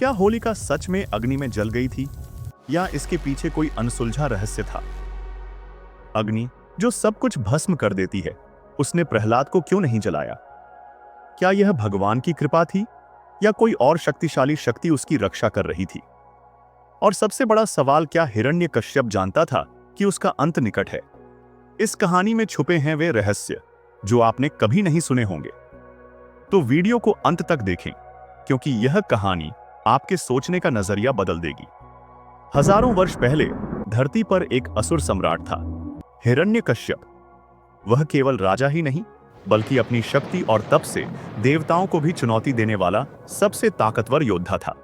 क्या होलिका सच में अग्नि में जल गई थी या इसके पीछे कोई अनसुलझा रहस्य था? अग्नि जो सब कुछ भस्म कर देती है, उसने प्रहलाद को क्यों नहीं जलाया? क्या यह भगवान की कृपा थी या कोई और शक्तिशाली शक्ति उसकी रक्षा कर रही थी? और सबसे बड़ा सवाल, क्या हिरण्यकश्यप जानता था कि उसका अंत निकट है? इस कहानी में छुपे हैं वे रहस्य जो आपने कभी नहीं सुने होंगे। तो वीडियो को अंत तक देखें, क्योंकि यह कहानी आपके सोचने का नजरिया बदल देगी। हजारों वर्ष पहले धरती पर एक असुर सम्राट था, हिरण्यकश्यप। वह केवल राजा ही नहीं, बल्कि अपनी शक्ति और तप से देवताओं को भी चुनौती देने वाला सबसे ताकतवर योद्धा था।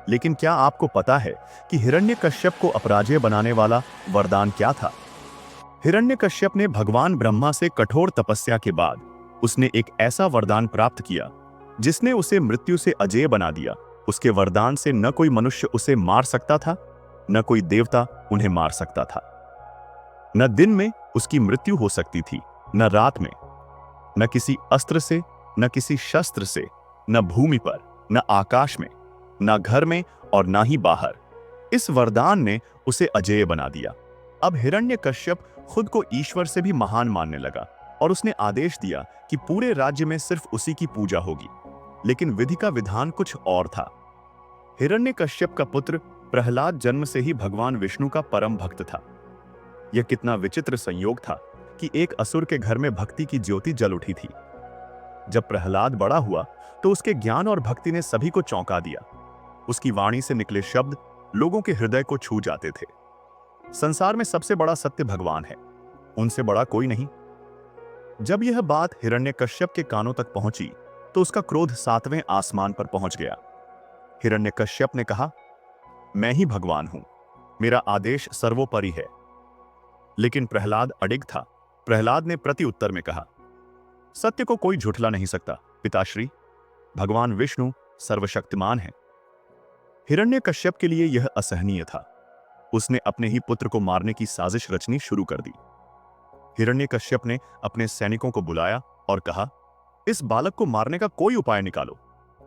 लेकिन क्या आपको पता है कि हिरण्यकश्यप को अपराजेय बनाने वाला वरदान क्या था? हिरण्यकश्यप ने भगवान ब्रह्मा से कठोर तपस्या के बाद उसने एक ऐसा वरदान प्राप्त किया जिसने उसे मृत्यु से अजेय बना दिया। उसके वरदान से न कोई मनुष्य उसे मार सकता था, न कोई देवता उन्हें मार सकता था। न दिन में उसकी मृत्यु हो सकती थी, न रात में, न किसी अस्त्र से, न किसी शस्त्र से, न भूमि पर, न आकाश में, न घर में और न ही बाहर। इस वरदान ने उसे अजेय बना दिया। अब हिरण्यकश्यप खुद को ईश्वर से भी महान मानने लगा और उसने आदेश दिया कि पूरे राज्य में सिर्फ उसी की पूजा होगी। लेकिन विधि का विधान कुछ और था। हिरण्यकश्यप का पुत्र प्रहलाद जन्म से ही भगवान विष्णु का परम भक्त था। यह कितना विचित्र संयोग था कि एक असुर के घर में भक्ति की ज्योति जल उठी थी। जब प्रहलाद बड़ा हुआ तो उसके ज्ञान और भक्ति ने सभी को चौंका दिया। उसकी वाणी से निकले शब्द लोगों के हृदय को छू जाते थे। संसार में सबसे बड़ा सत्य भगवान है, उनसे बड़ा कोई नहीं। जब यह बात हिरण्यकश्यप के कानों तक पहुंची तो उसका क्रोध 7वें आसमान पर पहुंच गया। हिरण्यकश्यप ने कहा, मैं ही भगवान हूं, मेरा आदेश सर्वोपरि है। लेकिन प्रहलाद अडिग था। प्रहलाद ने प्रति उत्तर में कहा, सत्य को कोई झुठला नहीं सकता पिताश्री, भगवान विष्णु सर्वशक्तिमान है। हिरण्यकश्यप के लिए यह असहनीय था। उसने अपने ही पुत्र को मारने की साजिश रचनी शुरू कर दी। हिरण्यकश्यप ने अपने सैनिकों को बुलाया और कहा, इस बालक को मारने का कोई उपाय निकालो,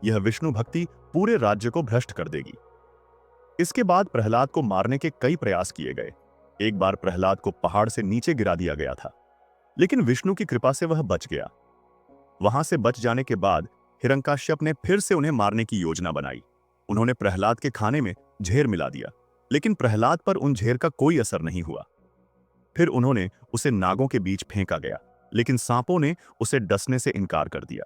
यह विष्णु भक्ति पूरे राज्य को भ्रष्ट कर देगी। इसके बाद प्रहलाद को मारने के कई प्रयास किए गए। एक बार प्रहलाद को पहाड़ से नीचे गिरा दिया गया था, लेकिन विष्णु की कृपा से वह बच गया। वहां से बच जाने के बाद हिरण्यकश्यप ने फिर से उन्हें मारने की योजना बनाई। उन्होंने प्रहलाद के खाने में झेर मिला दिया, लेकिन प्रहलाद पर उन झेर का कोई असर नहीं हुआ। फिर उन्होंने उसे नागों के बीच फेंका गया, लेकिन सांपों ने उसे डसने से इनकार कर दिया।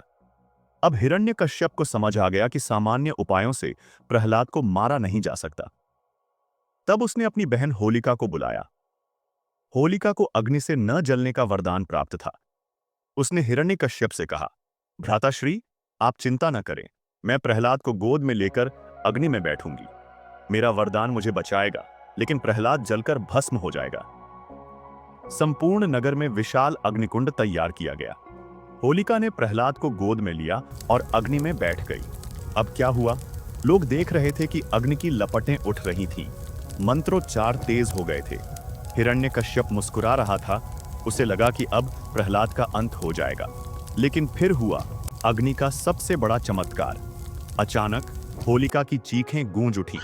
अब हिरण्यकश्यप को समझ आ गया कि सामान्य उपायों से प्रहलाद को मारा नहीं जा सकता। तब उसने अपनी बहन होलिका को बुलाया। होलिका को अग्नि से न जलने का वरदान प्राप्त था। उसने हिरण्यकश्यप से कहा, भ्राताश्री, आप चिंता न करें, मैं प्रहलाद को गोद में लेकर अग्नि में बैठूंगी। मेरा वरदान मुझे बचाएगा, लेकिन प्रहलाद जलकर भस्म हो जाएगा। संपूर्ण नगर में विशाल अग्निकुंड तैयार किया गया। होलिका ने प्रहलाद को गोद में लिया और अग्नि में बैठ गई। अब क्या हुआ? लोग देख रहे थे कि अग्नि की लपटें उठ रही थीं। मंत्रोच्चार तेज हो गए थे। हिरण्यकश्यप मुस्कुरा रहा था। उसे लगा कि अब प्रहलाद का अंत हो जाएगा। लेकिन फिर हुआ अग्नि का सबसे बड़ा चमत्कार। अचानक होलिका की चीखें गूंज उठी।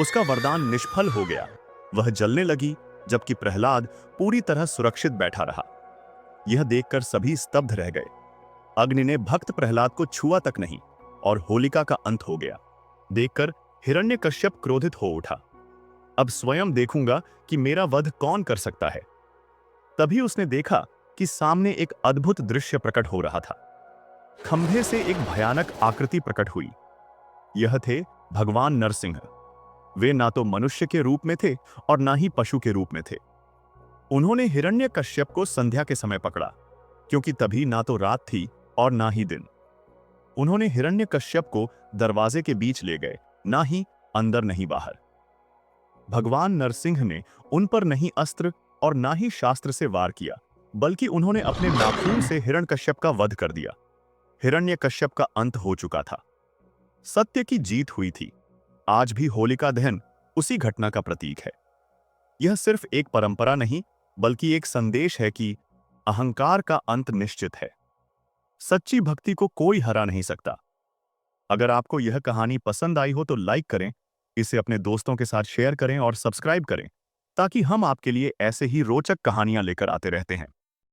उसका वरदान निष्फल हो गया। वह जलने लगी, जबकि प्रहलाद पूरी तरह सुरक्षित बैठा रहा। यह देखकर सभी स्तब्ध रह गए। अग्नि ने भक्त प्रहलाद को छुआ तक नहीं और होलिका का अंत हो गया। देखकर हिरण्यकश्यप क्रोधित हो उठा। अब स्वयं देखूंगा कि मेरा वध कौन कर सकता है। तभी उसने देखा कि सामने एक अद्भुत दृश्य प्रकट हो रहा था। खंभे से एक भयानक आकृति प्रकट हुई। यह थे भगवान नरसिंह। वे ना तो मनुष्य के रूप में थे और ना ही पशु के रूप में थे। उन्होंने हिरण्यकश्यप को संध्या के समय पकड़ा, क्योंकि तभी ना तो रात थी और ना ही दिन। उन्होंने हिरण्यकश्यप को दरवाजे के बीच ले गए, ना ही अंदर नहीं बाहर। भगवान नरसिंह ने उन पर नहीं अस्त्र और ना ही शास्त्र से वार किया, बल्कि उन्होंने अपने नाखून से हिरण्यकश्यप का वध कर दिया। हिरण्यकश्यप का अंत हो चुका था। सत्य की जीत हुई थी। आज भी होलिका दहन उसी घटना का प्रतीक है। यह सिर्फ एक परंपरा नहीं, बल्कि एक संदेश है कि अहंकार का अंत निश्चित है। सच्ची भक्ति को कोई हरा नहीं सकता। अगर आपको यह कहानी पसंद आई हो तो लाइक करें, इसे अपने दोस्तों के साथ शेयर करें और सब्सक्राइब करें ताकि हम आपके लिए ऐसे ही रोचक कहानियां लेकर आते रहते हैं।